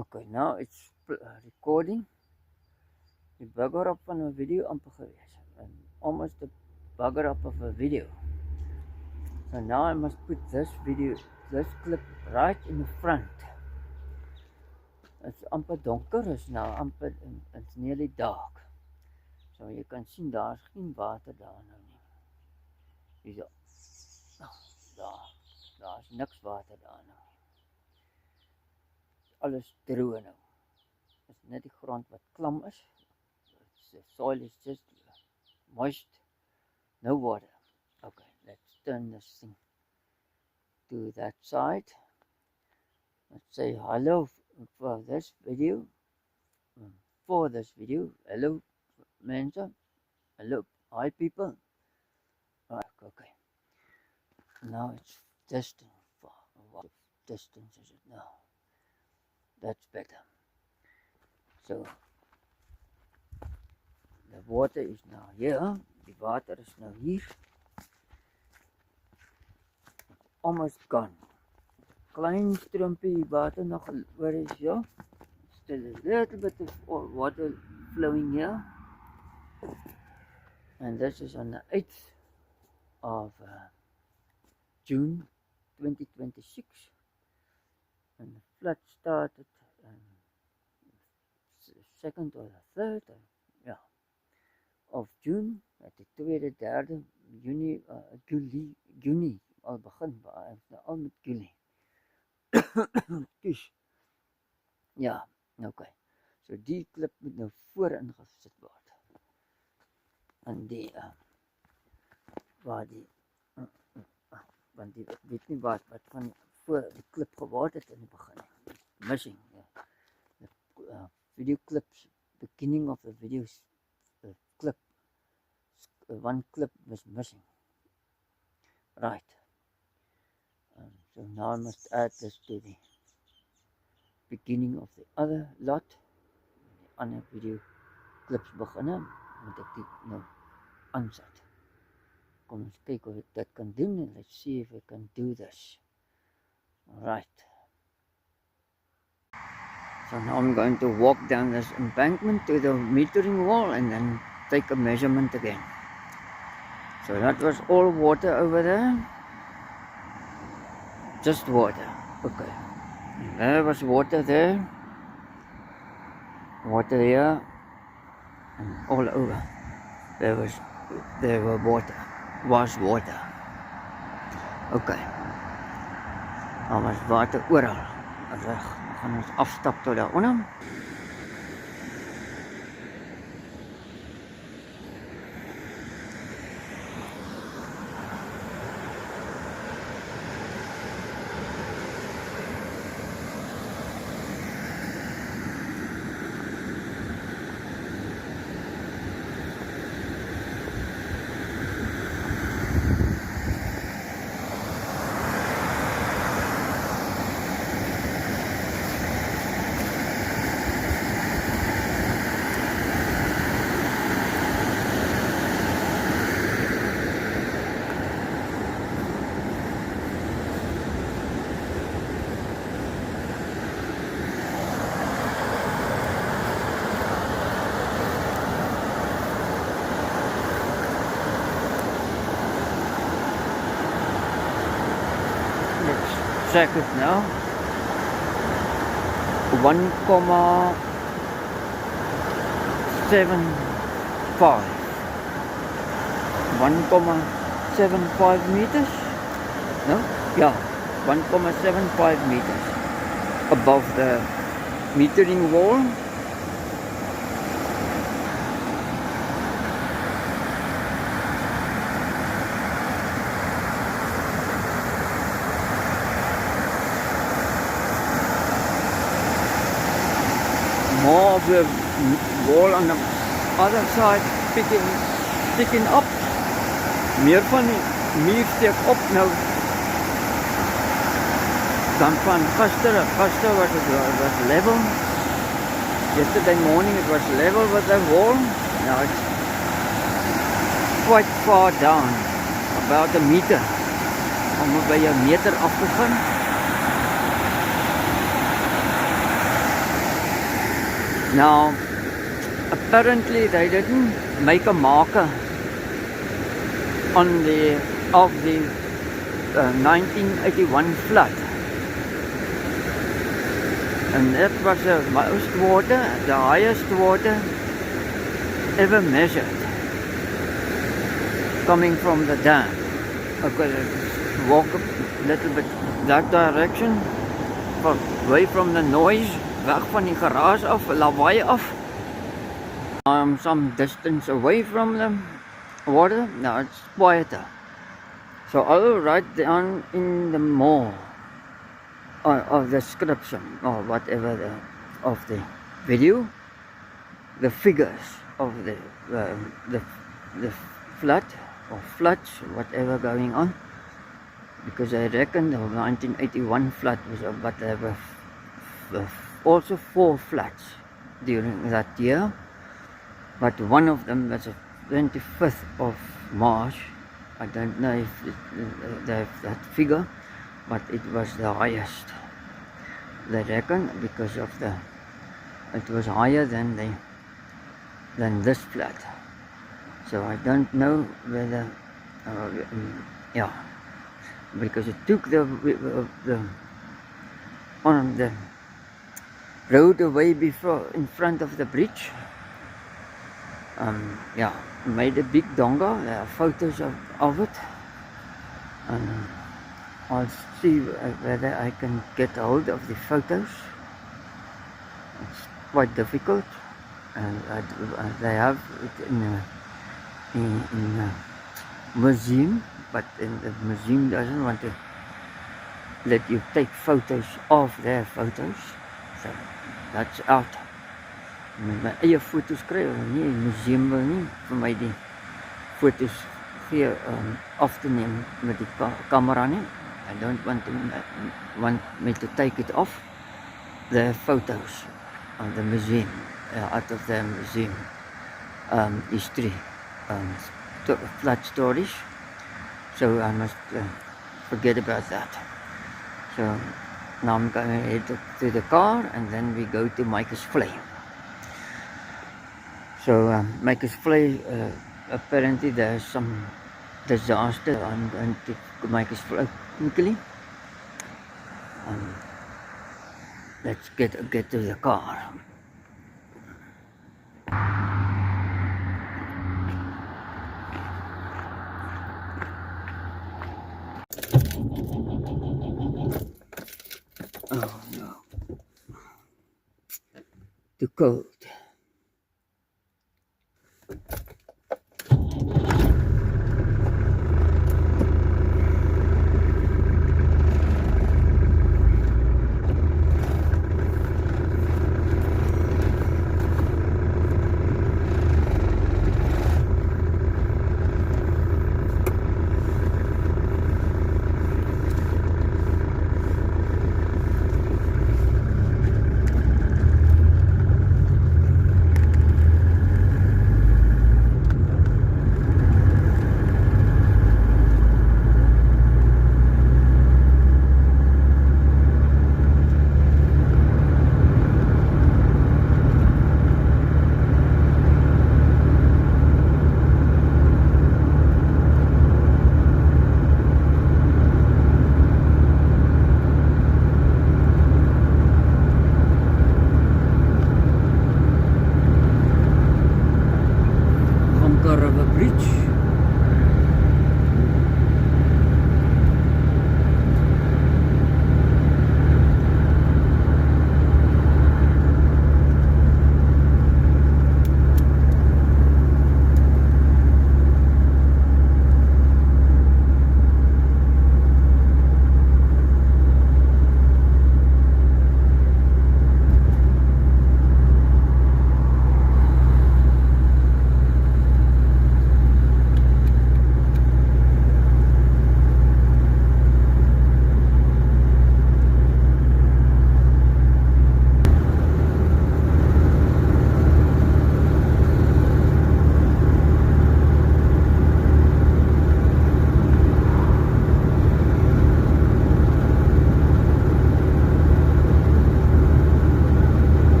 Okay, now it's recording. Die bugger up van 'n video amper gewees. And almost the bugger up of a video. So now I must put this clip right in the front. It's amper donker, is now amper, it's nearly dark. So you can sien daar's geen water daar nou nie. Hierso. Daar's niks water daar nou. Alles droog nou. Is net die grond wat klam is. The soil is just moist. No water. Okay, let's turn this thing to that side. Let's say hello for this video. Hello mensen. Hello, hi people. Right, okay. Now it's distant. What distance is it now? That's better. So the water is now here. The water is now here. Almost gone. Klein stroompie water nog oor is hier. Still a little bit of water flowing here. And this is on the 8th of June 2026. And the flood started on the 2nd or the 3rd of June. Met die 2de, 3de Junie al begin. Al met Julie. Ja, okay. So die klip moet nou voorin gesit word. En die waar die want die weet nie wat van voor die klip geword het in die begin. Missing. The video clips, beginning of the video clip. One clip was missing. Right. So now I must add this to the beginning of the other lot. Die ander video clips beginnen, moet ek dit nou aanset. Kom ons kyk of ek dit kan doen and let's see if I can do this. Alright. So now I'm going to walk down this embankment to the metering wall and then take a measurement again. So that was all water over there. Just water. Okay. And there was water there. Water here. And all over. There was water. Was water. Okay. Daar was water oral. Reg. We gaan ons afstap tot daaronder. Check it now. 1,75. 1,75 meters? No? Yeah, 1,75 meters above the metering wall. More of the wall on the other side sticking up. Meer van die muur steek op nou. Dan van gister was it level. Yesterday morning it was level with the wall. Now it's quite far down. About a meter. Om by 'n meter af te gaan. Now, apparently they didn't make a marker on the of the 1981 flood, and that was the most water, the highest water ever measured coming from the dam. Okay, let's walk a little bit that direction, away from the noise, weg van die geraas af, lawaai af. I'm some distance away from the water. Now it's quieter, so I'll write down in the more of the description or whatever of the video the figures of the flood or floods, whatever going on, because I reckon the 1981 flood was but there were also 4 floods during that year, but one of them was the 25th of March. I don't know if that figure, but it was the highest, they reckon, because of it was higher than this flood. So I don't know whether yeah, because it took the road away before in front of the bridge. Yeah, made a big donga. There are photos of it, and I'll see whether I can get hold of the photos. It's quite difficult, and they have it in a museum, but the museum doesn't want to let you take photos of their photos, so that's out. My eie foto's kry, nie die museum wil nie vir my die foto's gee af te neem met die camera nie. I don't want me to take it off the photos of the museum, out of the museum history, flood stories. So I must forget about that. So now I'm going to head to the car, and then we go to Micah's Vlei. So Micah's Vlei, apparently there's some disaster. I'm going to Micah's Vlei quickly. Let's get to the car. Oh no, too cold.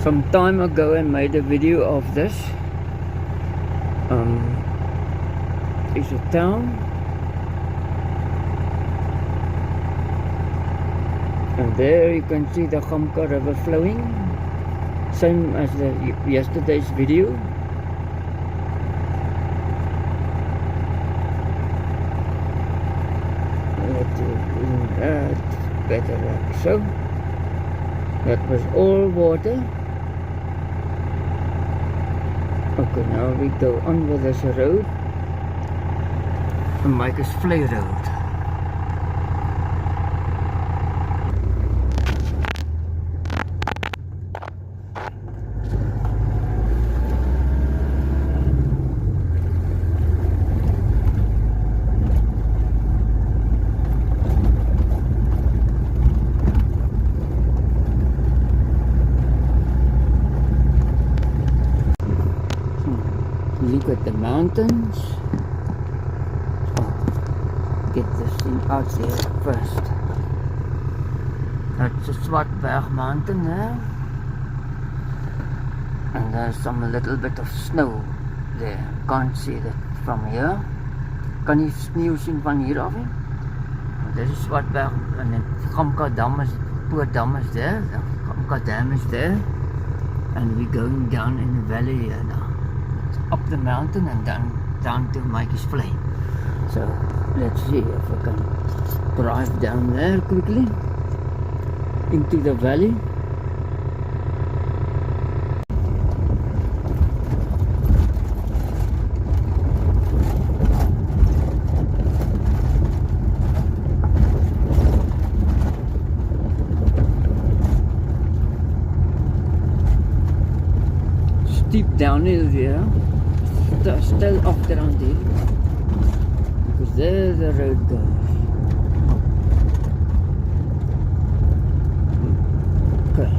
Some time ago I made a video of this. It's a town, and there you can see the Gamka River flowing, same as the yesterday's video. Better like so. That was all water. Okay, now we go on with this road and make us Vlei Road. Look at the mountains. Oh, get this thing out there first. That's a Swartberg mountain there. And there's some little bit of snow there. Can't see that from here. Kan jy sneeu sien van hier af? This is Swartberg, and then Gamka Dam is, Poort Dam is there. The Gamka Dam is there. And we're going down in the valley here now. Up the mountain and down to Mikey's Vlei. So let's see if I can drive down there quickly into the valley. Steep downhill here. Still off around here because there the road goes. Okay.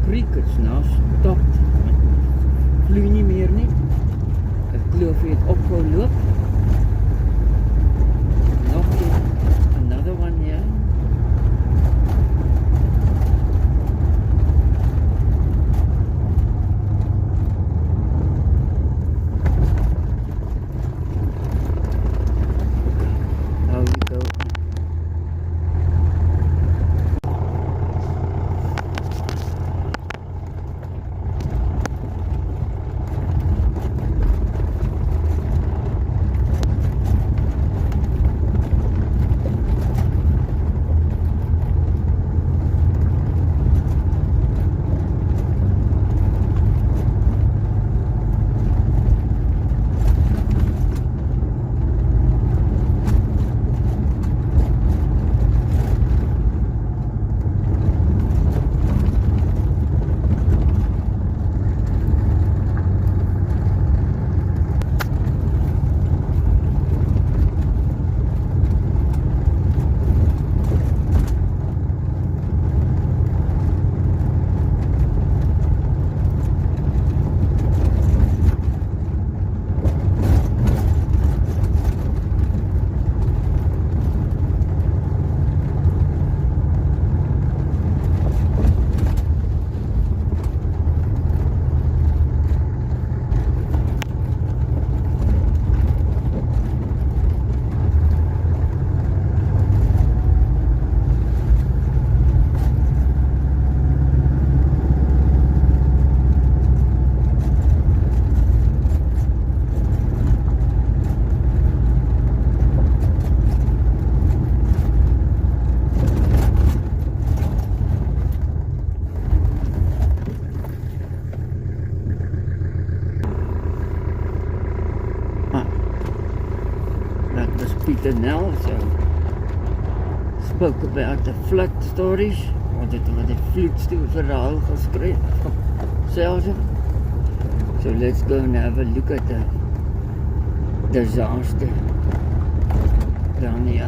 Crickets nou stopt. Vloei nie meer nie. Ek glo of jy het opgehou loop. Nog another one here. Now we go. Peter Nel spoke about the flood stories, want het oor die vloedstoelverhaal gesels. So let's go and have a look at the disaster down here,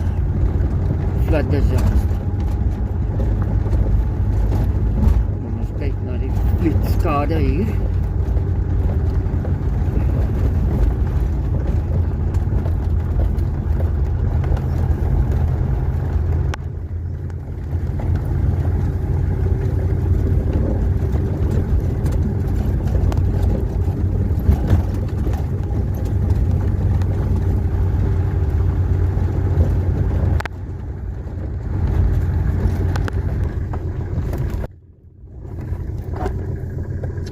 flood disaster. Ons kyk na die vloedskade hier.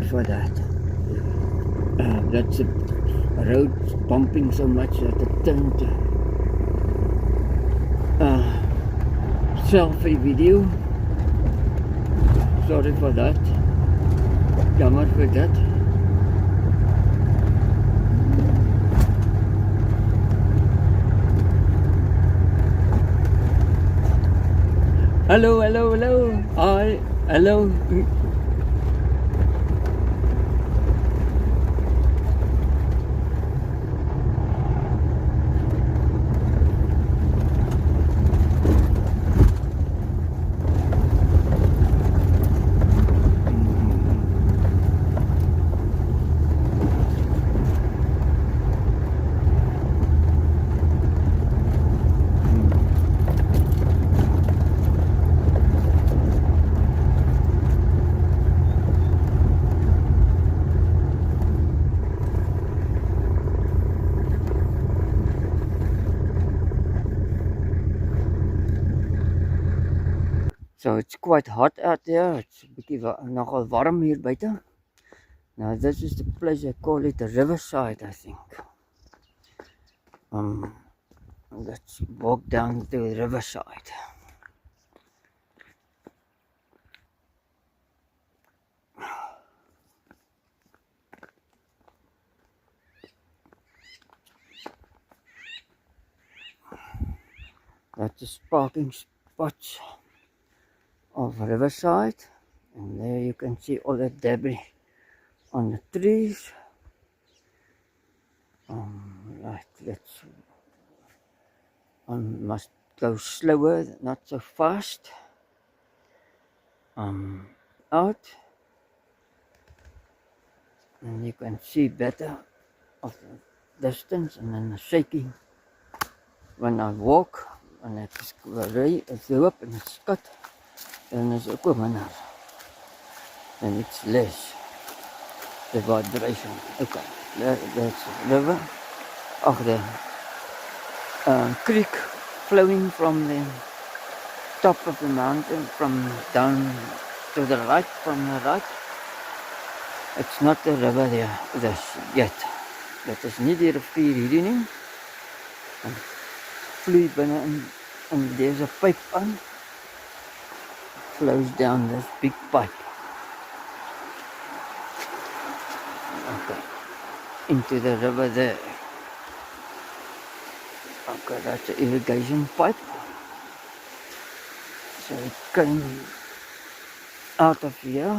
For that. That's a road bumping so much that it turned selfie video. Sorry for that. Jammer for that. Hello, hello, hello. Hi, hello. So it's quite hot out there. It's a bietjie nogal warm hier buite. Now this is the place, I call it the riverside, I think. Let's walk down to the riverside. That's the parking spots of riverside, and there you can see all the debris on the trees. Right, let's must go slower, not so fast. Out, and you can see better of the distance, and then the shaking when I walk, and it's loop and it's cut. And it's ook minder, and it's less the vibration. Okay, that's river of the creek flowing from the top of the mountain from down to the right. From the right, it's not the river there yet. That is nie die rivier hierdie nie. En vloei binne in there's a pipe on. Flows down this big pipe. Okay, into the river there. Okay, that's an irrigation pipe. So it came out of here.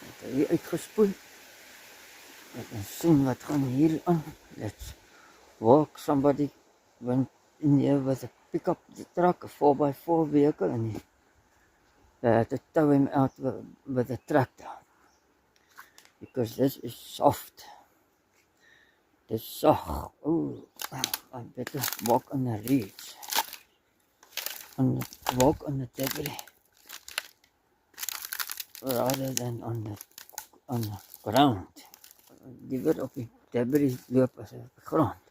Het hier uitgespoel. Let ons sien wat gaan hier aan. Let's walk. Somebody went in here with a pickup truck, a 4x4 vehicle, and they had to tow him out with a tractor. Because this is soft. This is soft. Oh, I better walk on the reeds. Walk on the debris. Rather than on the ground. Liever op die debris loop as op die grond.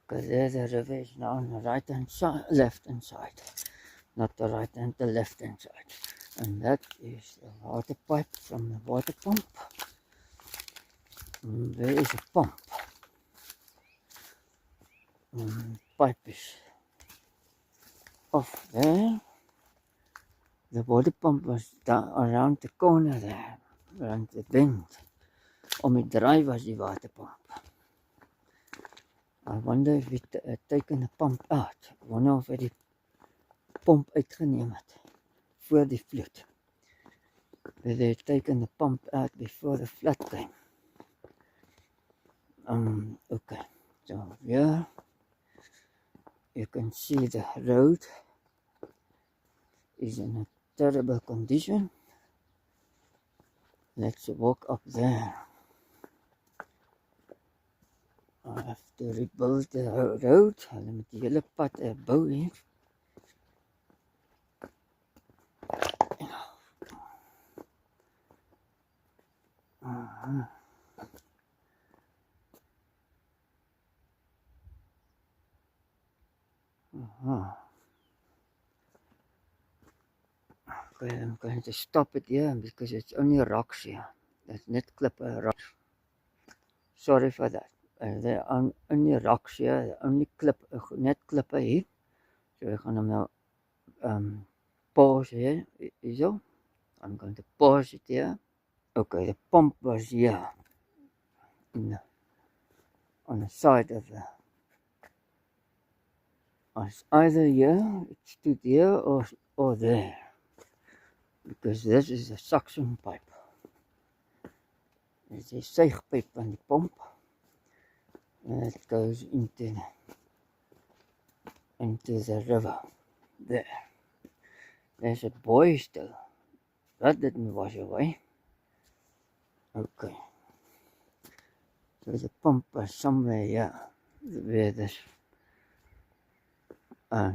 Because there's a river is now on the right hand side, left hand side. Not the right hand, the left hand side. And that is the water pipe from the water pump. There is a pump. Pipe is off there. The water pump was down around the corner there, around the bend. Om die draai was die waterpomp. I wonder if it taken the pump out. I wonder of hy die pomp uitgeneem het voor die vloed. They had taken the pump out before the flood came. Okay, so here you can see the road is in a terrible condition. Let's walk up there. I have to rebuild the road. Hulle moet die hele pad bou hier. Okay, I'm going to stop it here because it's only rocks here. That's net klippe rocks. Sorry for that. There are only rocks here, only net klippe hier. So we gaan hom nou pause here. Hierso. I'm going to pause it here. Okay, the pump was here. On the side of the... It's either here, it stood here, or there. Because this is a suction pipe. There's a suigpipe on the pump. And it goes into the river. There. There's a buoy still. That didn't wash away. Okay. So the pump was somewhere here, where this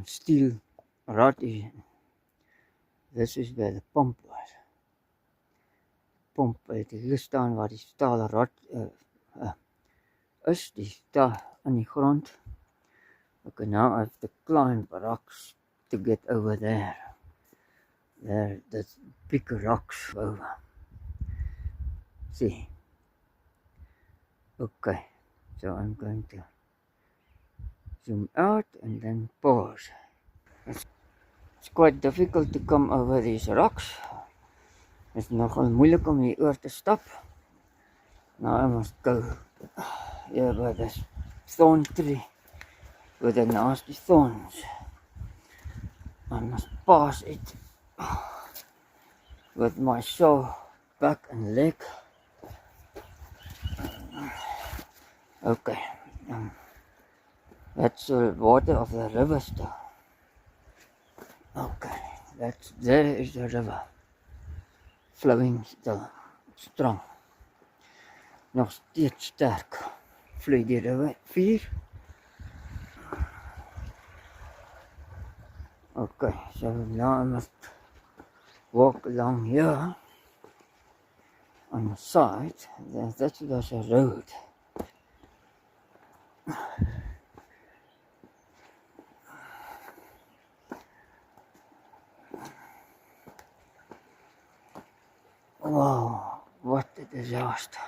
steel rod is. This is where the pump was. Pump het hier staan waar die stalen rod is. Die staan aan die grond. Okay, now I have to climb rocks to get over there. There's big rocks over. See. Okay, so I'm going to zoom out and then pause. It's quite difficult to come over these rocks. It's nogal moeilik om hier oor te stap. Now I must go here by this thorn tree with the nasty thorns. I must pass it with my sore back and leg. Okay, that's the water of the river still. Okay, there is the river, flowing still, strong. Nog steeds sterk, vloei die rivier. Okay, so now I must walk along here on the side. That's a road. Wow, what a disaster.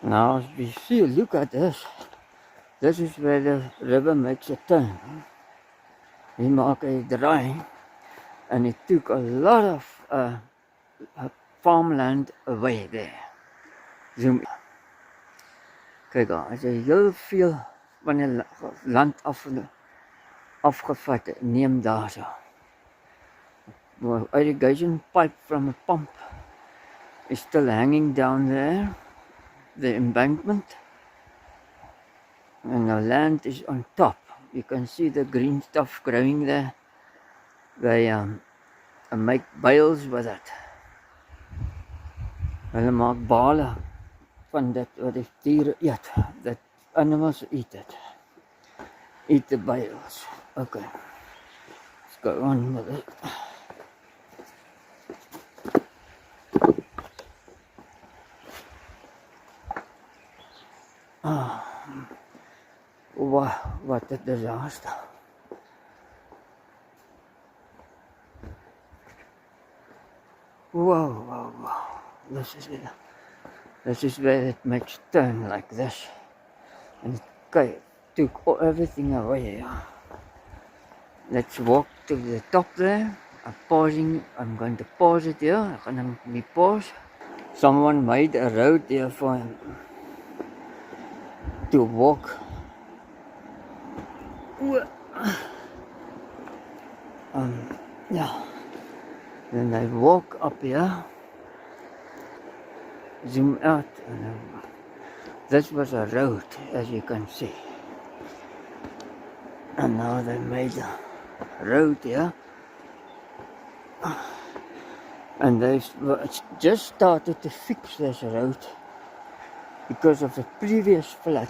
Now as we see, look at this. This is where the river makes a turn. He maak a draai and it took a lot of farmland away there. Zoom. Kyk daar, as jy heel veel van die land afgevat neem daar so. The irrigation pipe from a pump is still hanging down there, the embankment, and the land is on top. You can see the green stuff growing there. They make bales with it. Hulle maak bale van dit wat die diere eet. That animals eat it. Eat the bales. Okay. Let's go on with it. Wow, what a disaster. Wow. This is where it makes turn like this. And it took everything away. Let's walk to the top there. I'm going to pause it here. I'm going to pause. Someone made a road here for him to walk. Yeah. Then I walk up here, zoom out, and this was a road, as you can see. And now they made a road here. And they've just started to fix this road because of the previous flood.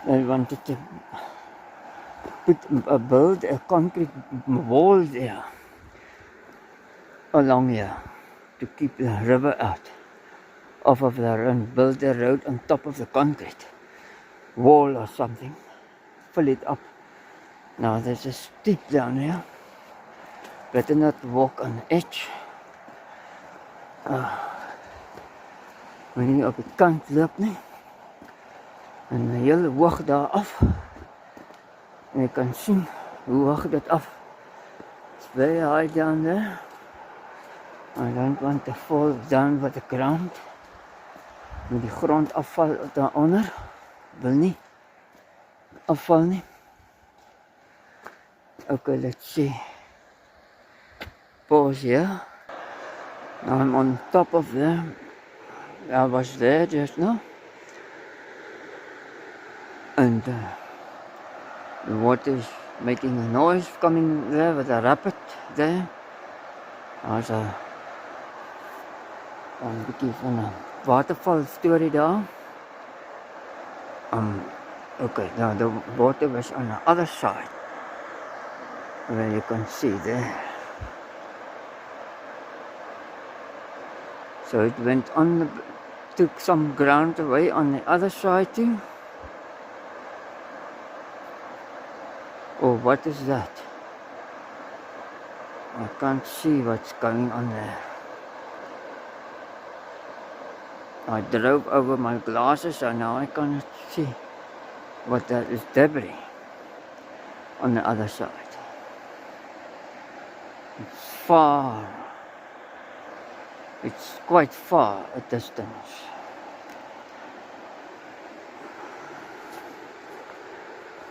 They wanted to build a concrete wall there, along here, to keep the river out off of there, and build a road on top of the concrete wall or something, fill it up. Now there's a steep down here. Better not walk on the edge. Moenie op die kant loop nie. En die hele hoog daar af. En jy kan sien hoe hoog dit af. It's very high down there. I don't want to fall down with the ground. Met die grond afval daaronder. Wil nie afval nie. Okay, let's see. Pause here. Now I'm on top of them. I was there just now. And the water is making a noise coming there with a rapid there. There's a bietjie van 'n waterval story daar. Okay, now the water was on the other side. Where you can see there. So it went on, took some ground away on the other side too. Oh, what is that? I can't see what's going on there. I drove over my glasses and now I cannot see what that is. Debris on the other side. It's far. It's quite far a distance.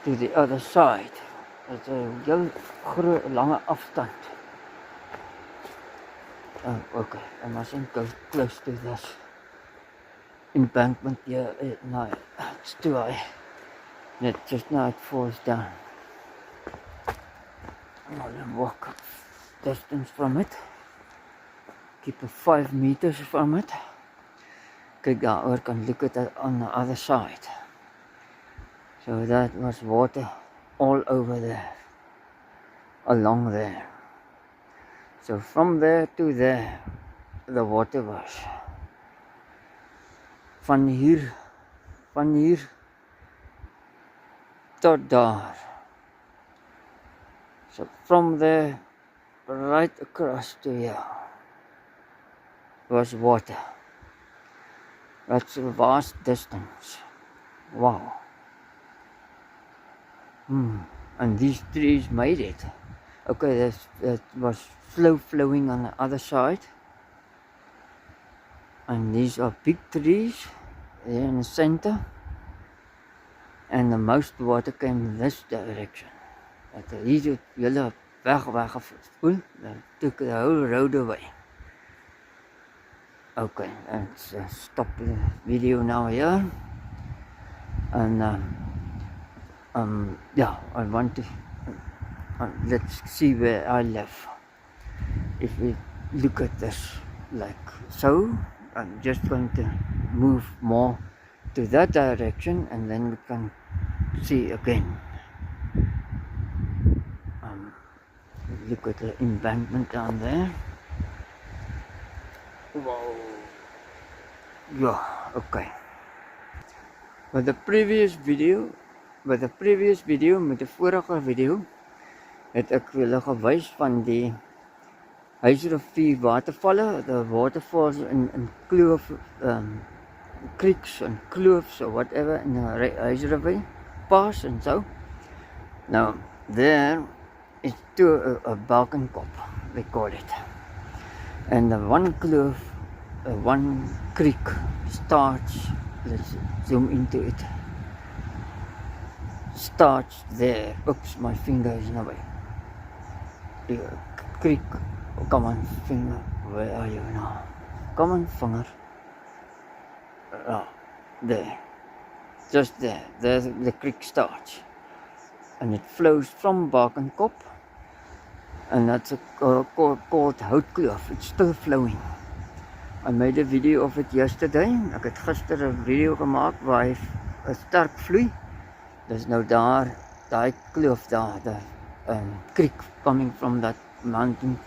To the other side. It's a heel groot lange afstand. Oh, okay. I mustn't go close to this embankment here. No, it's too high. Just now it falls down. I'll walk distance from it. Keep 5 meters from it. Kyk daar, can look at it on the other side. So that was water all over there, along there. So from there to there, the water was. Van hier tot daar. So from there, right across to here, was water. That's a vast distance. Wow. And these trees made it. Okay, that was flowing on the other side. And these are big trees there in the center. And the most water came this direction. Hier het julle weggespoel, then took the whole road away. Okay, let's stop the video now here. And yeah, I want to let's see where I live. If we look at this like so, I'm just going to move more to that direction and then we can see again. Look at the embankment down there. Wow. Yeah, okay. With the previous video, met die vorige video, het ek vir julle gewys van die Huisrivier watervalle, the waterfalls in kloof, creeks and kloofs or whatever in the Huisrivier Pass and so. Now there is a Balkenkop, they call it. And the one kloof, one creek starts let's zoom into it. Starts there. Oops, my finger is in the way. The creek. Come on, finger. Where are you now? Come on, finger. There. Just there. There's the creek starts. And it flows from Bakenkop. And that's called Houtkloof. It's still flowing. I made a video of it yesterday. Ek het gister 'n video gemaak waar hy 'n sterk vloei. There's no daar, daai kloof daar, the creek coming from that mountain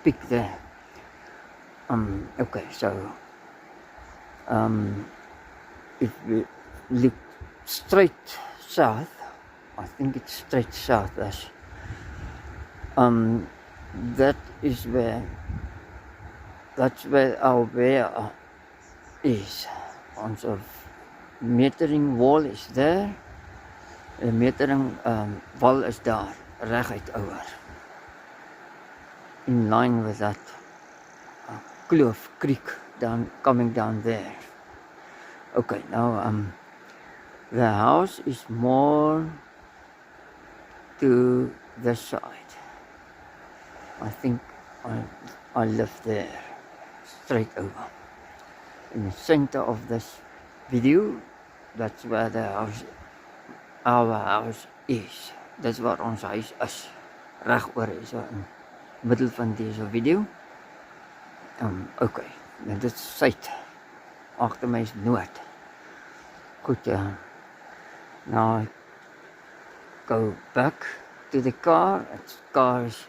peak there. Okay, so if we look straight south, I think it's straight south. That's where our bear is. Onze metering wall is there. The metering wall is daar, reguit oor. In line with that kloof creek coming down there. Okay, now the house is more to the side. I think I live there, straight over. In the center of this video, that's where our house is. That's waar ons huis is. Reg oor is in middel van deze video. Okay, dit is suid. Agter my is noord. Goed, now I go back to the car. Its car is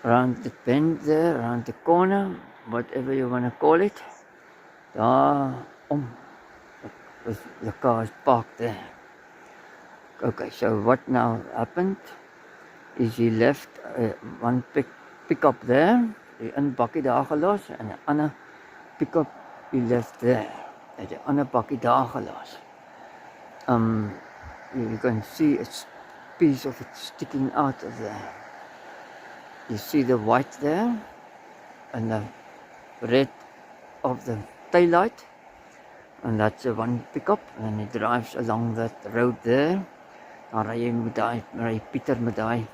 around the bend there, around the corner, whatever you want to call it. The car is parked there. Okay, so what now happened is he left one pickup there, die een bakkie daar gelos, en 'n ander pickup he left there, en die ander bakkie daar gelos. You can see a piece of it sticking out of there. You see the white there, and the red of the taillight, and that's the one pickup, and it drives along that road there. Dan ry Pieter met daai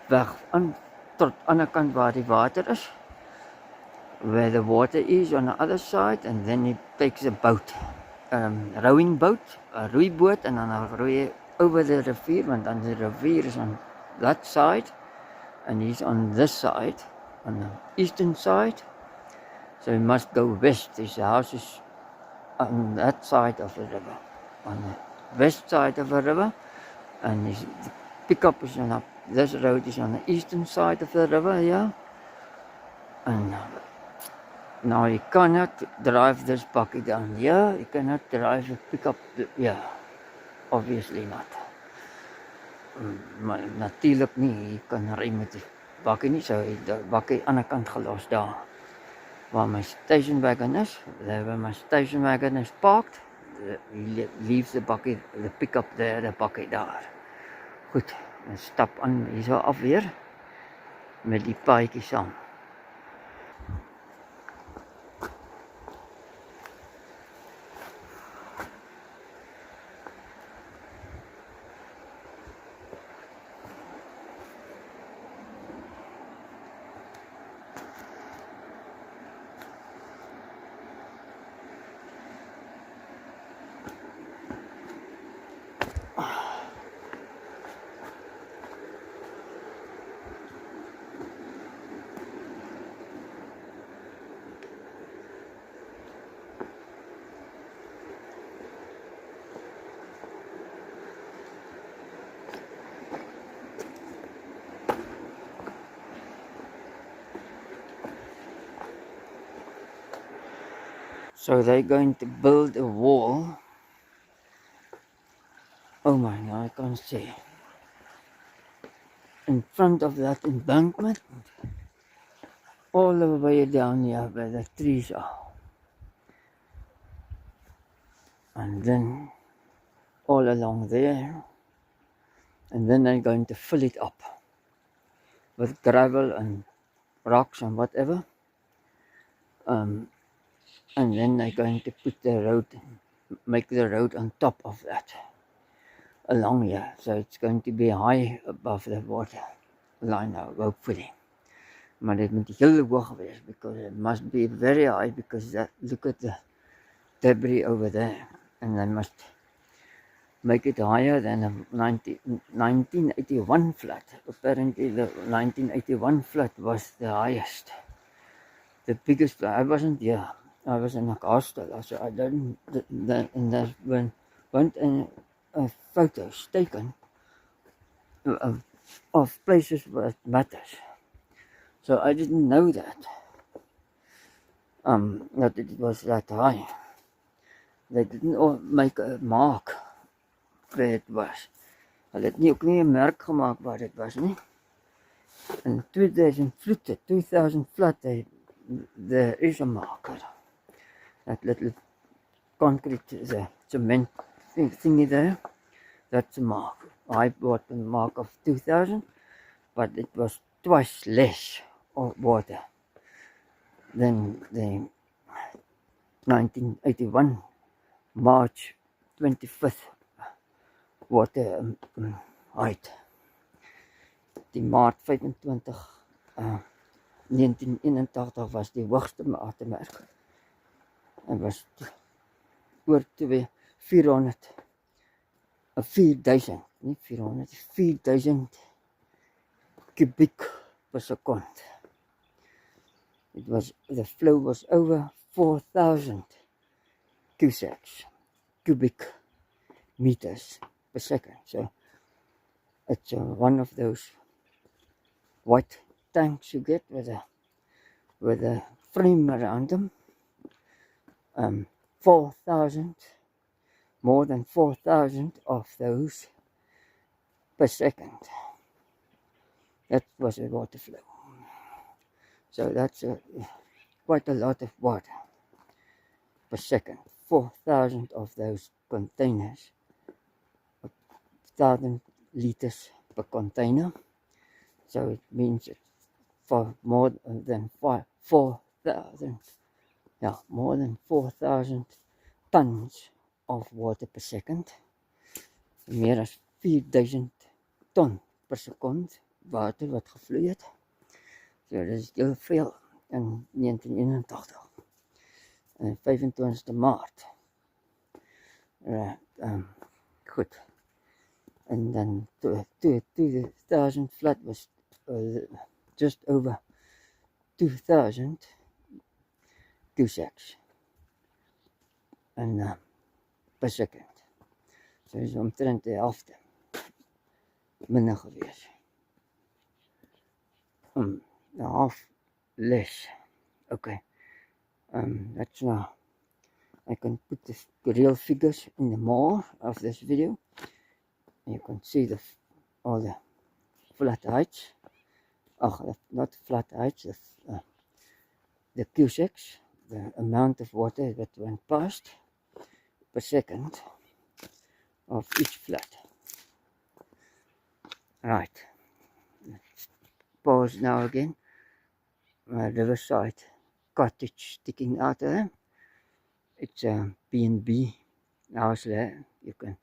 weg aan tot ander kant waar die water is, where the water is on the other side, and then he takes a boat, rowing boat, 'n roeiboot, en dan roei hy over the rivier, want dan the rivier is on that side, and he's on this side, on the eastern side, so he must go west. His house is on that side of the river, on the west side of the river, and the pickup is on this road is on the eastern side of the river, yeah. And now you cannot drive this bakkie down here. You cannot drive a pickup, yeah, obviously not. Maar natuurlijk nie, jy kan ry met die bakkie nie, so hy die bakkie aan die kant gelos daar, waar my station wagon is. There where my station wagon is parked, he leaves the pickup there, the bakkie daar. Goed, en stap aan hier so af weer, met die paadjie saam. So they're going to build a wall. Oh my, now I can't see. In front of that embankment, all the way down here where the trees are. And then all along there. And then they're going to fill it up with gravel and rocks and whatever. and then they're going to put the road, make the road on top of that, along here. So it's going to be high above the water line now, hopefully. Maar dit moet heel hoog wees, because it must be very high, because that, look at the debris over there, and they must make it higher than the 1981 flood. Apparently the 1981 flood was the highest, the biggest flood. I wasn't here, I was in a hostel, so I didn't, and there's weren't any photos taken of places where it matters. So I didn't know that it was that high. They didn't make a mark where it was. Hulle het ook nie 'n merk gemaak waar dit was nie. In 2000 flood, there is a marker. That little concrete, the cement thingy there, that's a mark. I bought a mark of 2000, but it was twice less of water than the 1981 March 25th water height. Die Maart 25 1981 was die hoogste watermerk. En was oor 400, 4000, nie 400, 4000 cubic per second. The flow was over 4,000 cubic meters per second. So it's one of those white tanks you get with a frame around them. 4,000, more than 4,000 of those per second. That was a water flow. So that's quite a lot of water per second. 4,000 of those containers, 1,000 liters per container. So it means for more than 4,000, more than 4,000 tons of water per second. Meer as 4,000 ton per sekond water wat gevloei het. So dit is heel veel in 1981. 25 Maart. Goed. And then 2000 flood was just over 2,000 cubics and per second. So is omtrent die helfte minder gewees. Half less. Okay. That's now. I can put the real figures in the more of this video. You can see all the flat heights. Not flat heights, the cubics, the amount of water that went past per second of each flat. Right. Let's pause now again. Riverside cottage sticking out of there. It's a B&B house there. You can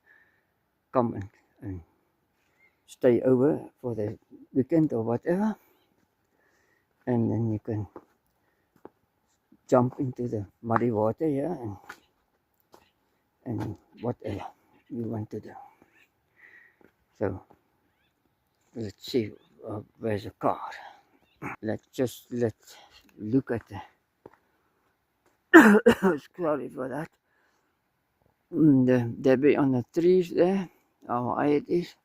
come and stay over for the weekend or whatever, and then you can jump into the muddy water here and whatever you want to do. So let's see, where's the car? Let's look at the sorry for that. The debris on the trees there, how high it is.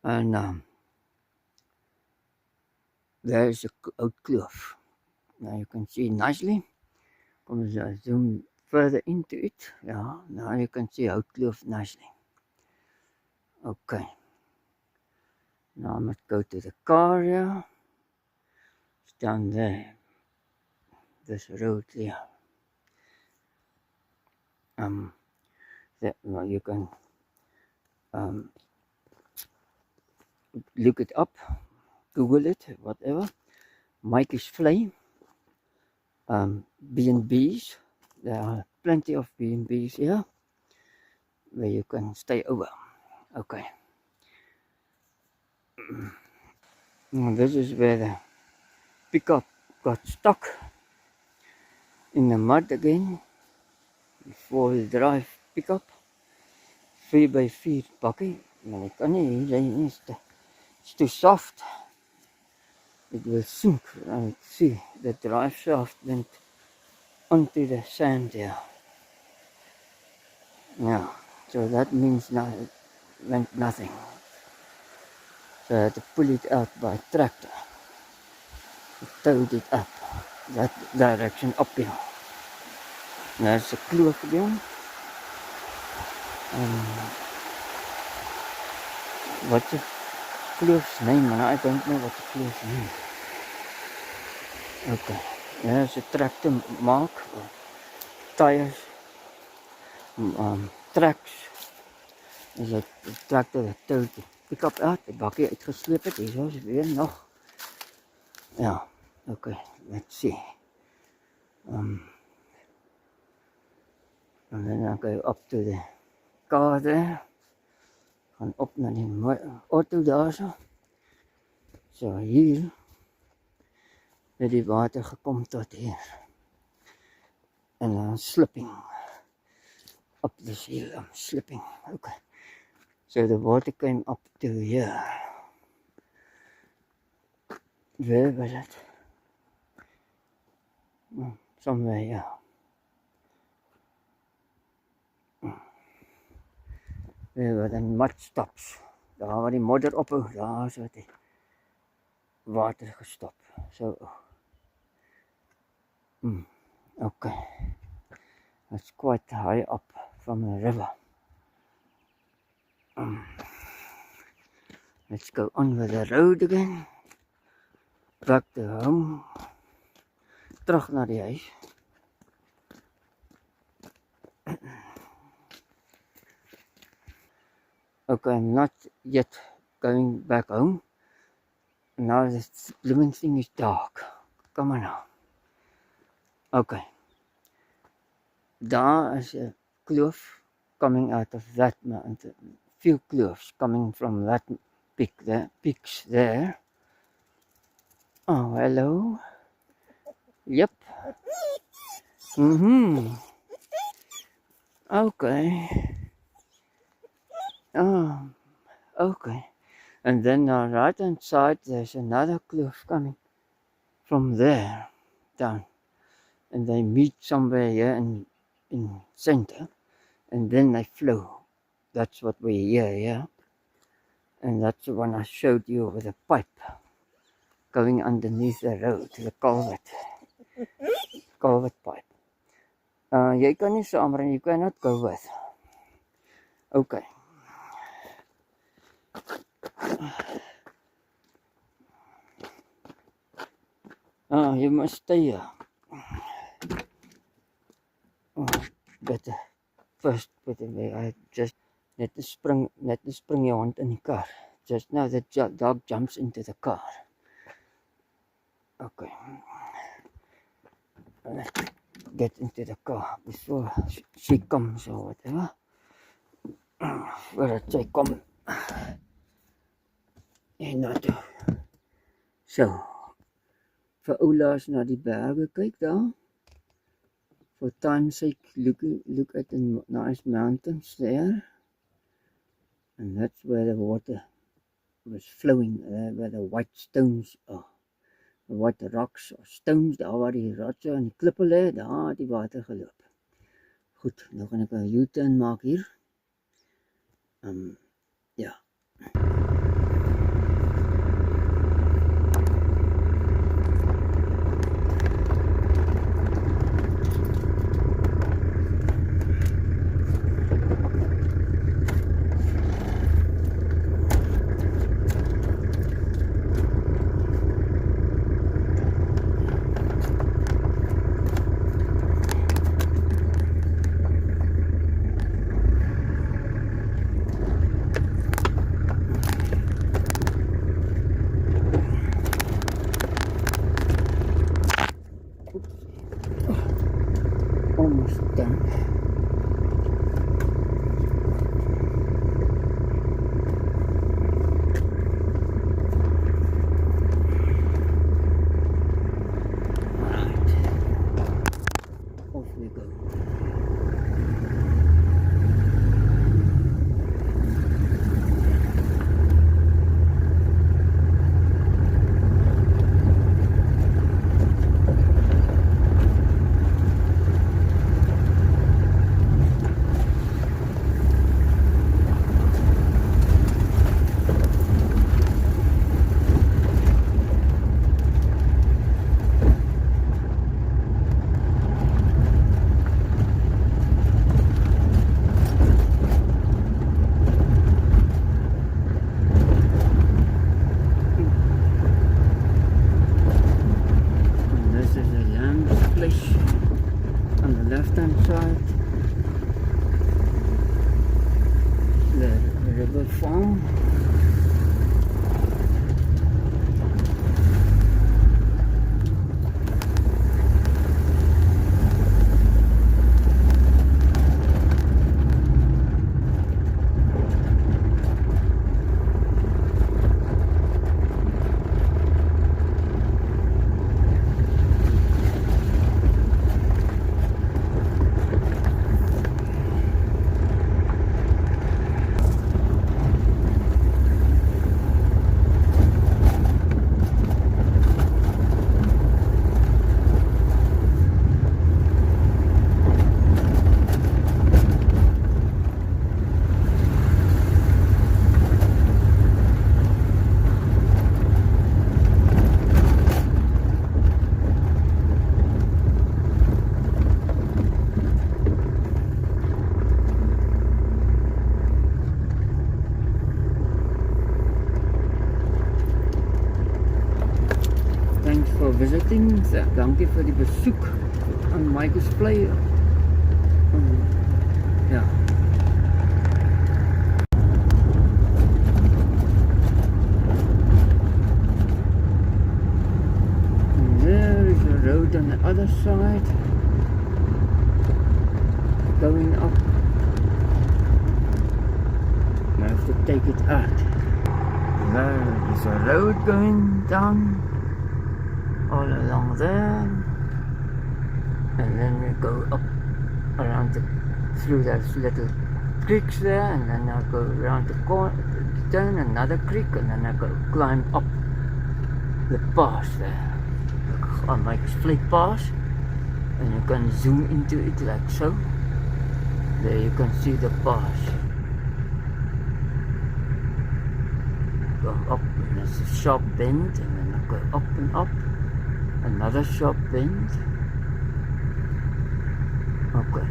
And there's a oat kloof. Now you can see nicely. Come zoom further into it. Yeah, now you can see oat kloof nicely. Okay. Now I must go to the car here. It's down there. This road here. Well, you can look it up, Google it, whatever. Mike's Flame. B&Bs. There are plenty of B&Bs here where you can stay over. Okay. Now this is where the pickup got stuck in the mud again. 4-wheel drive pickup. 4x4 bakkie. Maar ik kan niet, it's too soft. It will sink. I see the drive shaft went onto the sand here. Yeah, so that means it went nothing. So I had to pull it out by tractor. I towed it up that direction uphill. There's a kloof again. What's the kloof's name? I don't know what the kloof's name. Okay, there's a tractor mark. Tires. Tracks. Is a tractor dat towed die pick-up uit, die bakkie uitgesleep het. Hier is weer nog. Ja, okay, let's see. And then I go up to the car there. Gaan op na die auto daar so. So hier het die water gekom tot hier. And I'm slipping up this hill. I'm slipping. Okay. So the water came up to here. Where was it? Somewhere here. Where were the mud stops? Daar waar die modder ophou, daar is wat die water gestop. So, okay. It's quite high up from the river. Let's go on with the road again. Back to home. Terug naar die huis. Okay, I'm not yet going back home. Now this blooming thing is dark. Come on now. Okay. Daar is a kloof coming out of that mountain. Few kloofs coming from that peak there. Peaks there. Oh, hello. Yep. Okay. Oh, okay. And then on the right hand side there's another kloof coming from there down. And they meet somewhere here in center. And then they flow. That's what we hear here. And that's the one I showed you with a pipe going underneath the road, the culvert. Culvert pipe. Jy kan nie saamry, you cannot go with. Okay. You must stay here. But first, I just net te spring jou hond in die kar. Just now the dog jumps into the car. Okay. Let's get into the car before she comes or whatever. Voordat sy kom. En nou toe. So. Vir oulaas na die berge kyk daar. For time's sake, look at the nice mountains there. And that's where the water was flowing, where the white stones are. The white rocks or stones, daar waar die rotse en die klippe lê, daar het die water geloop. Goed, nou gaan ek 'n U-turn maak hier. Ja. River Farm. Thanks for visiting. Dankie vir die besoek aan Michael's Play. Ja. And there is a road on the other side going up. You have to take it out. There is a road going down all along there, and then we go up around through those little creeks there, and then I go around the corner, turn another creek, and then I go climb up the pass there. I make a split pass, and you can zoom into it like so. There you can see the pass. Go up, and there's a sharp bend, and then I go up and up. Another sharp bend. Okay.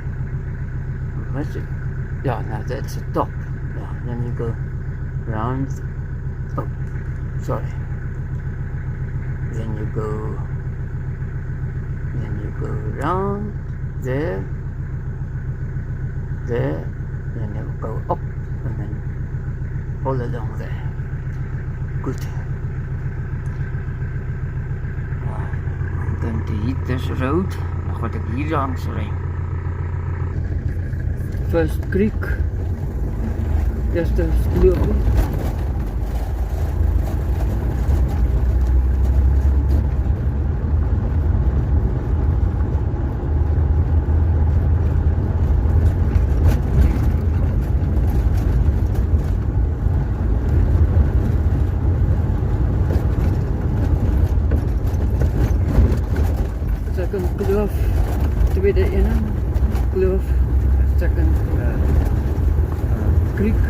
What's it? Yeah, now that's the top. Yeah, then you go round. Oh, sorry. Then you go round there, then you go up, and then all along there. Good. I'm going to hit this road. Dan gaan ek hier langs ry. First creek. Eerste kloofie. Second kloof, tweede ene kloof, second creek.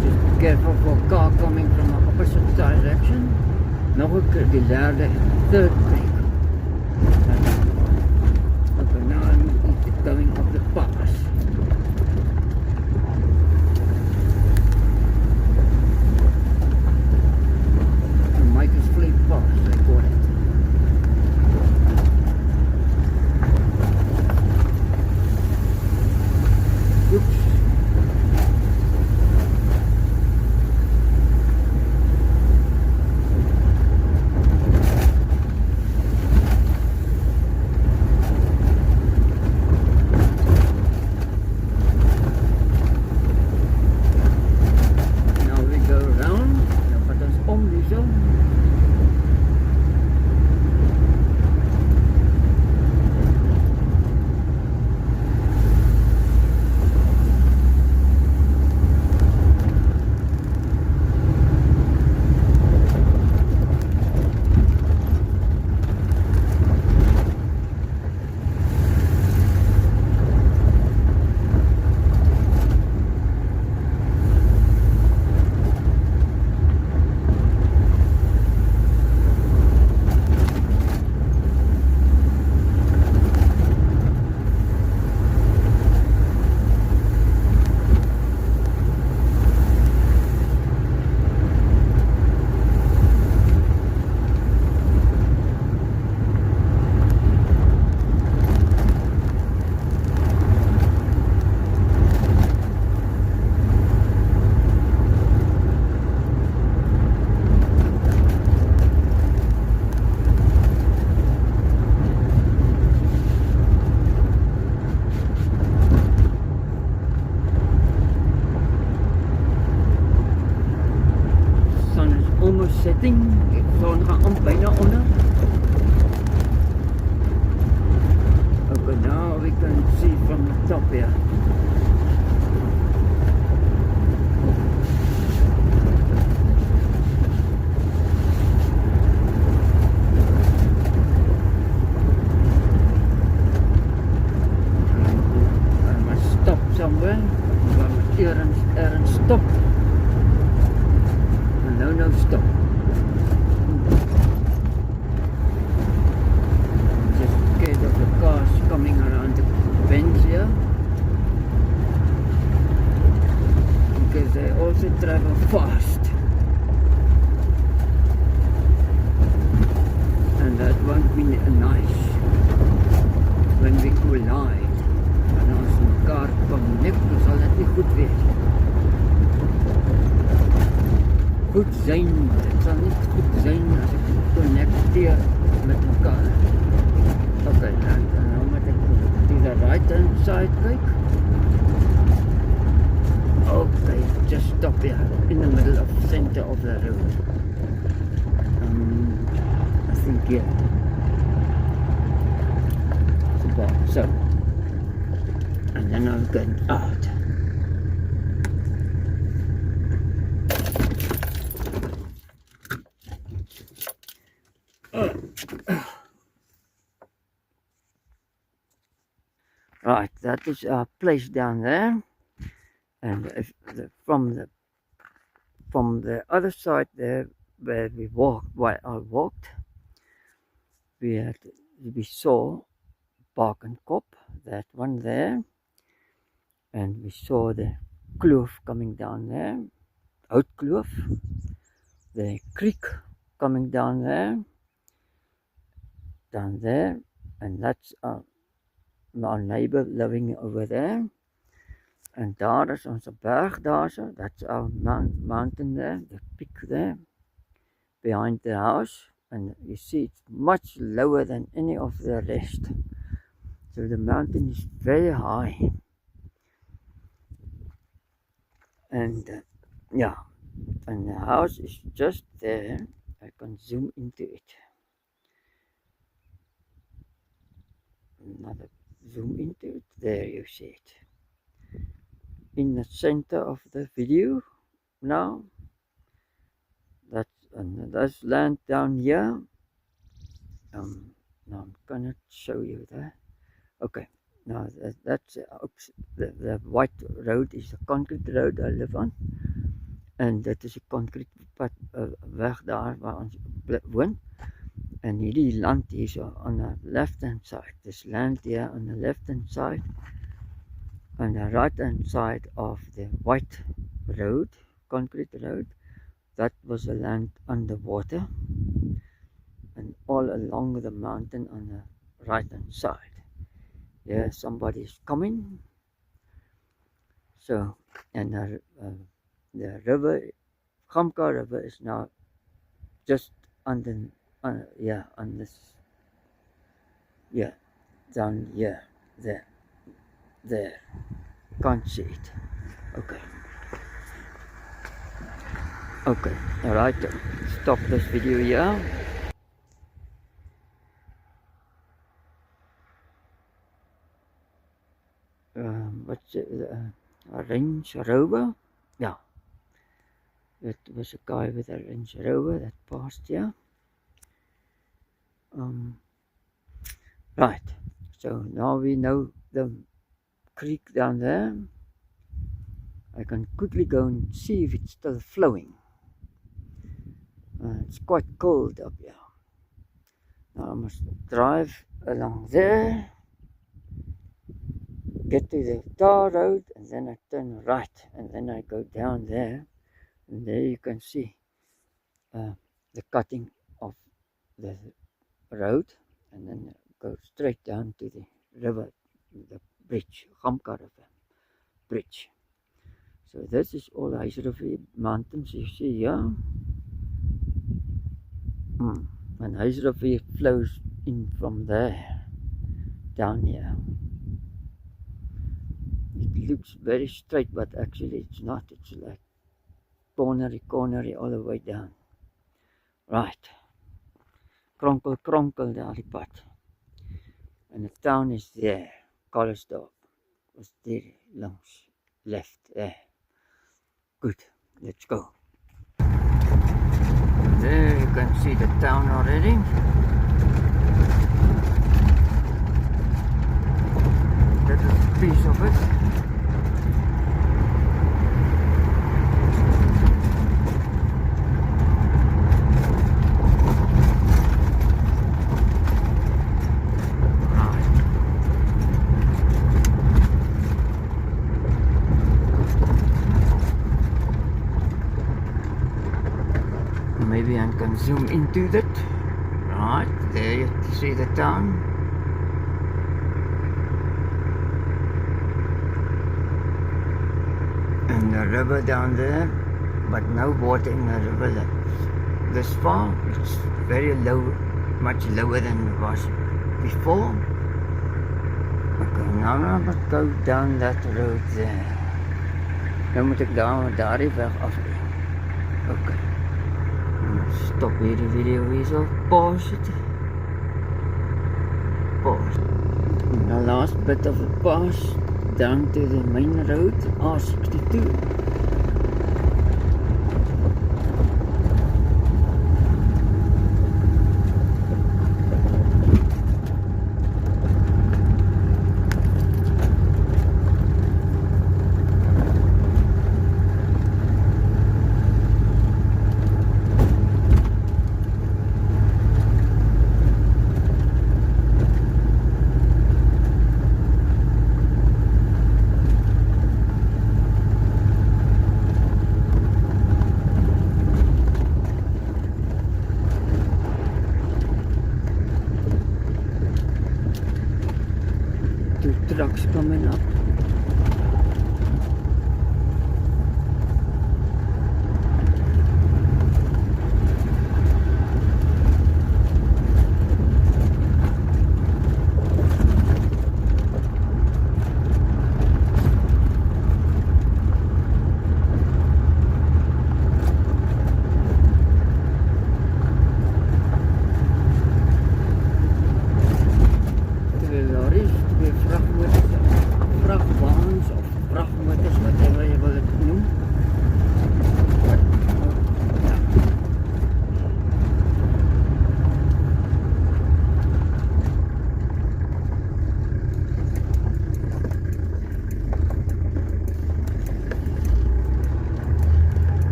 Just be careful for a car coming from the opposite direction. Nog een die derde, third creek. Okay, now I'm going up the pass. The Michael's Play Pass, I call it. Oops. setting. Die son gaan bijna onder. Okay, now we can see from the top here. I must stop somewhere. Ergens stop. And no stop. Just scared of the cars coming around the bends here. Because they also travel fast. And that won't be nice when we collide. En als een kar connect, dan sal dit nie goed wees. Goed zijn, het sal nie goed zijn as ek connecteer met mekaar. Okay, nou moet ek to the right hand side kyk. Okay, just stop here in the middle of the center of the road. I think here. So, and then I'm going out. Right, that is our place down there, and if from the other side there where we walked, where I walked, we saw Bakenkop, that one there, and we saw the kloof coming down there, Houtkloof, the creek coming down there, and that's our neighbor living over there. And daar is ons berg daar so, that's our mountain there, the peak there, behind the house, and you see it's much lower than any of the rest. So the mountain is very high, and yeah, and the house is just there. I can zoom into it. Another zoom into it. There you see it. In the center of the video now. That's land down here. Now I'm gonna show you that. Okay, now that's the white road is a concrete road I live on, and that is a concrete pad weg daar waar ons woon. And hierdie land hier so on the left hand side, this land here on the left hand side, on the right hand side of the white road, concrete road, that was the land underwater, and all along the mountain on the right hand side. Yeah, somebody's coming. So, and the river, Gamka River, is now just on this, down here, there, can't see it. Okay, alright, stop this video here. What's it, a Range Rover? Yeah, it was a guy with a Range Rover that passed here. Right, so now we know the creek down there. I can quickly go and see if it's still flowing. It's quite cold up here. Now I must drive along there, get to the tar road, and then I turn right, and then I go down there, and there you can see the cutting of the road, and then go straight down to the river, the bridge, Gamka River bridge. So this is all Huisrivier mountains you see here. And Huisrivier flows in from there down here. It looks very straight, but actually it's not. It's like cornery all the way down. Right. Kronkel, kronkel daar die pad. And the town is there. Collersdorp was there langs. Left there. Good. Let's go. There you can see the town already. That is a piece of it. Maybe I can zoom into that. Right, there you see the town. And the river down there, but no water in the river. This far, it's very low, much lower than it was before. Okay, now I must go down that road there. Nou moet ek daar die weg af. Okay. Stop hierdie video hier so. Pause it. Pause. The last bit of the pass down to the main road, R62. Trucks coming up.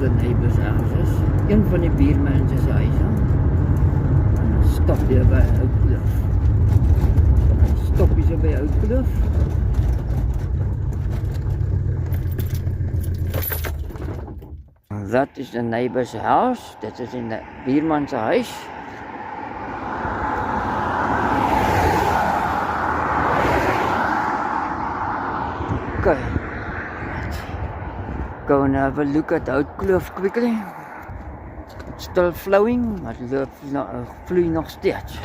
the neighbors' houses. Een van die buurmense se huise. En dan stop jy by Houtkloof. Stop jy so by Houtkloof. That is the neighbor's house. Dit is in die buurman se huis. Okay. Go and have a look at Houtkloof quickly. It's still flowing, but the vloei nog steeds.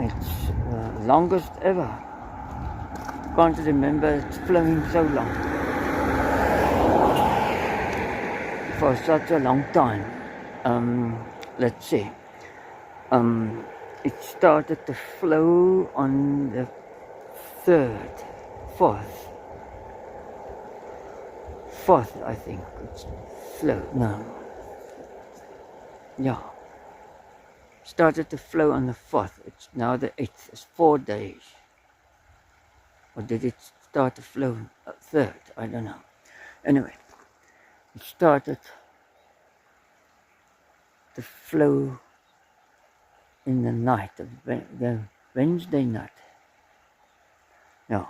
It's the longest ever. Can't remember it's flowing so long. For such a long time. Let's see. It started to flow on the 3rd, 4th, I think. It's flow. No. Yeah. Started to flow on the 4th. It's now the 8th. It's 4 days. Or did it start to flow 3rd? I don't know. Anyway. It started to flow in the night, the Wednesday night. No,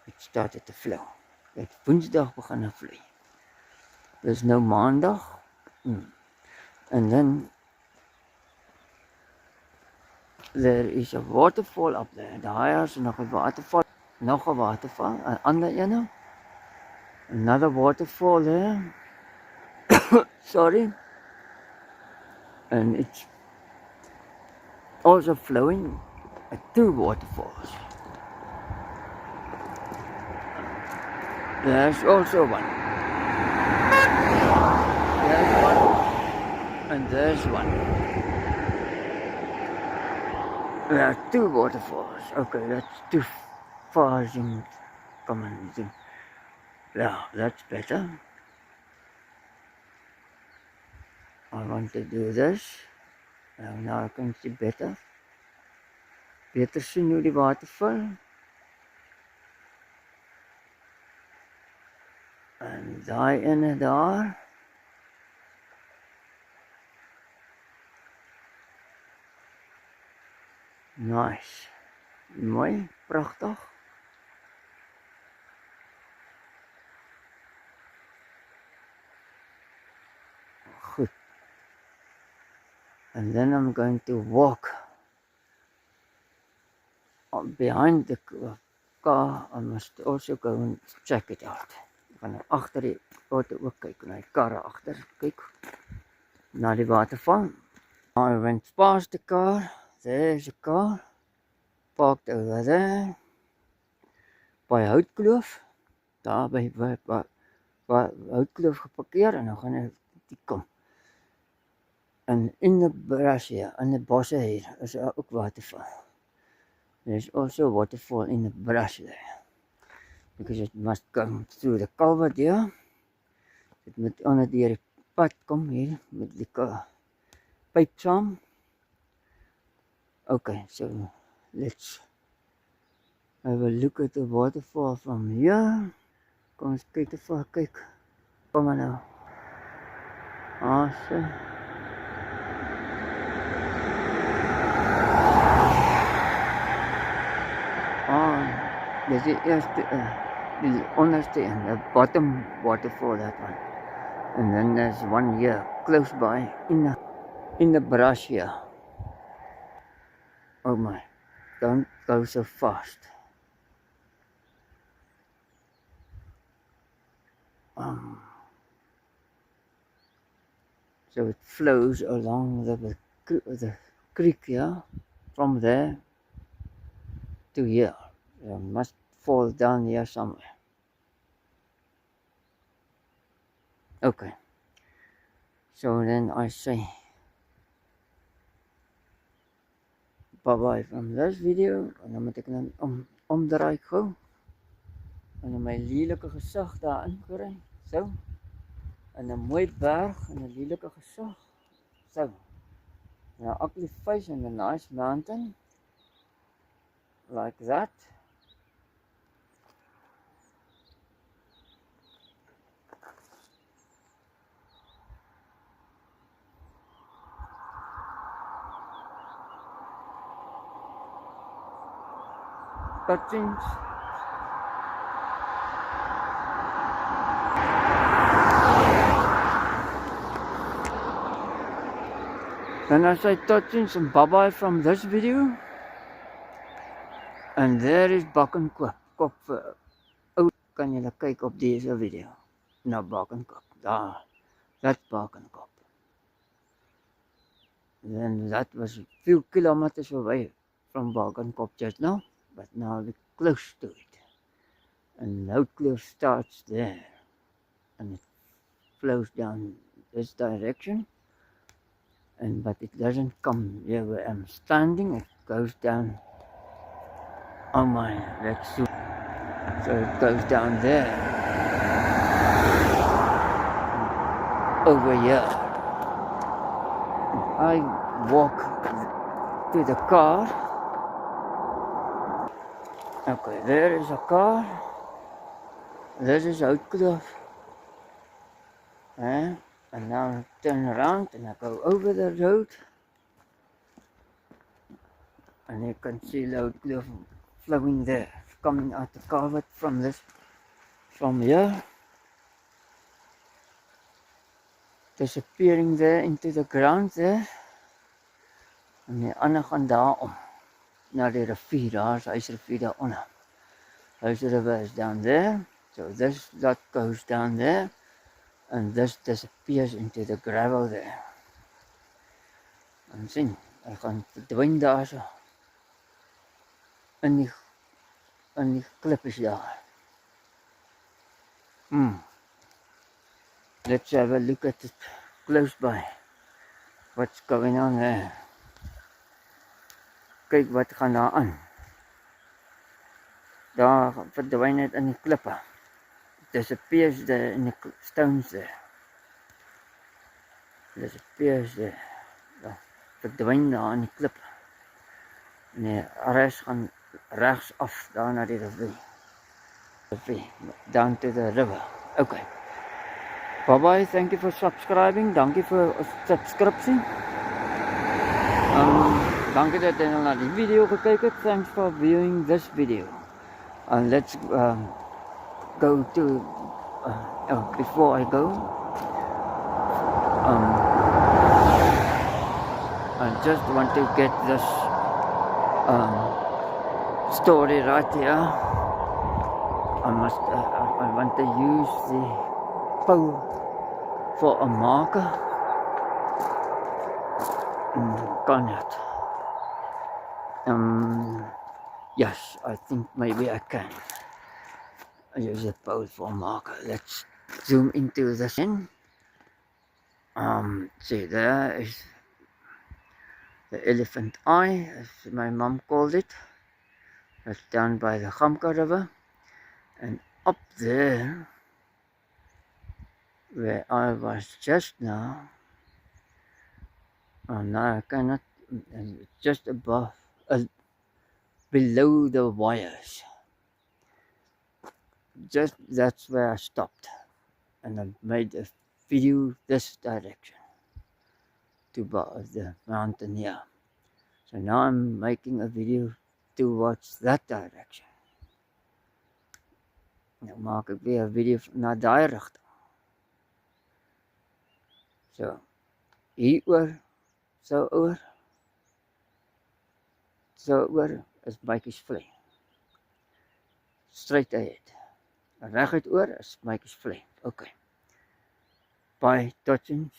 it started to flow. Het Woensdag begin vloei. There's no Maandag. And then there is a waterfall up there. Daar is nog 'n waterval, nog 'n waterval, 'n ander ene. Another waterfall there. Sorry. And it's also flowing at 2 waterfalls. There's also one. There's one. And there's one. There are 2 waterfalls. Okay, that's too far in common. Yeah, that's better. I want to do this. Now I can see better. Beter sien hoe die water val. En daai ene daar. Nice. Mooi, pragtig. Goed. And then I'm going to walk behind the car. I must also go and check it out. Ek gaan agter die auto ook kyk, na die karre agter kyk, na die waterval. I went past the car. There's a car parked over there by Houtkloof. Daar by Houtkloof geparkeer en dan gaan ek kom. And in the brush here, in the bosse hier, is ook waterval. There's also a waterfall in the brush there. Because it must come through the culvert here. It moet onder die pad kom hier, met die pipe saam. Okay, so let's have a look at the waterfall from here. Kom ons kyk even, kyk. Kom maar nou. Awesome. Dis die eerste, die onderste en the bottom waterfall, that one. And then there's one here, close by, in the brush here. Oh my, don't go so fast. So it flows along the creek here, from there to here. It must fall down here somewhere. Okay. So then I say bye-bye from this video. En dan moet ek dan omdraai gou. En dan my lelike gesig daarin kry. So. En 'n mooi berg en 'n lelike gesig. So. Now ugly face and a nice mountain. Like that. Tot ziens. Then I say tot ziens and bye-bye from this video. And there is Bakkenkop. Kop vir ou kan julle kyk op deze video. Na Bakkenkop. Daar. That's Bakkenkop. Then that was a few kilometers away from Bakkenkop just now. But now we're close to it. And Houtkloof starts there. And it flows down this direction. But it doesn't come here where I'm standing. It goes down. Oh my, let's zoom. So it goes down there. Over here. I walk to the car. Okay, there is a car. This is Houtkloof. And now I turn around and I go over the road. And you can see the Houtkloof flowing there. Coming out the culvert from here. Disappearing there into the ground there. En die ander gaan daarom. Na die rivier, daar is Huisrivier daaronder. Huisrivier is down there. So that goes down there. And this disappears into the gravel there. En sien, hy gaan verdwyn daar so. In die klippies daar. Let's have a look at it close by. What's going on there? Kyk wat gaan daar aan. Daar verdwyn het in die klippe. Disappears there in the stones there. Disappears there. Daar verdwyn daar in die klippe. En die res gaan rechts af daar na die rivier. Down to the river. Okay. Bye bye, thank you for subscribing. Dankie vir subscripsie. Dankie dat jy na die video gekyk het. Thanks for viewing this video. And let's go to before I go. I just want to get this story right here. I want to use the pole for a marker. Kan het. Yes, I think maybe I can use a pole for a marker. Let's zoom into the scene. See, there is the elephant eye, as my mom called it. That's down by the Gamka River. And up there, where I was just now, now I cannot, just above, below the wires. Just that's where I stopped. And I made a video this direction, to the mountain here. So now I'm making a video towards that direction. Nou maak ek weer 'n video na daai rigting. So, hieroor, so oor is Maatjies Vlei. Straight ahead. Reguit oor is Maatjies Vlei. Okay. Bye, tot ziens.